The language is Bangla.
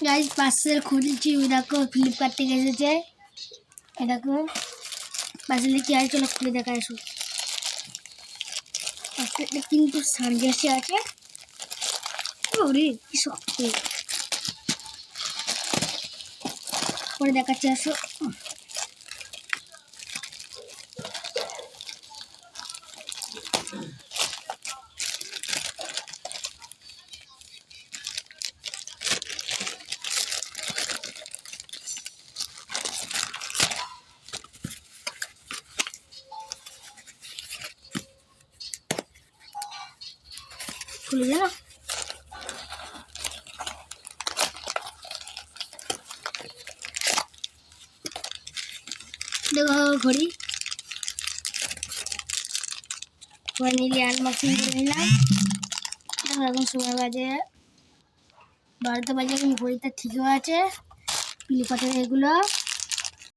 গাইস পার্সেল খুলেছি, ওই দেখো ফ্লিপকার্ট থেকে এসেছে। এই দেখো পার্সেলে কি আছে, চলো খুলে দেখা আসো। পার্সেলটা কিন্তু সানগ্লাসে আছে। ওরে কি শক্ত, পরে দেখাচ্ছি আসো। খুলে যা, দেখো ঘড়ি নিলে আনবক্সিং করে নিলাম। দেখো এখন সময় বাজে 12টা বাজে, এখন ঘড়িটা ঠিকও আছে। ফ্লিপকার্টের এগুলো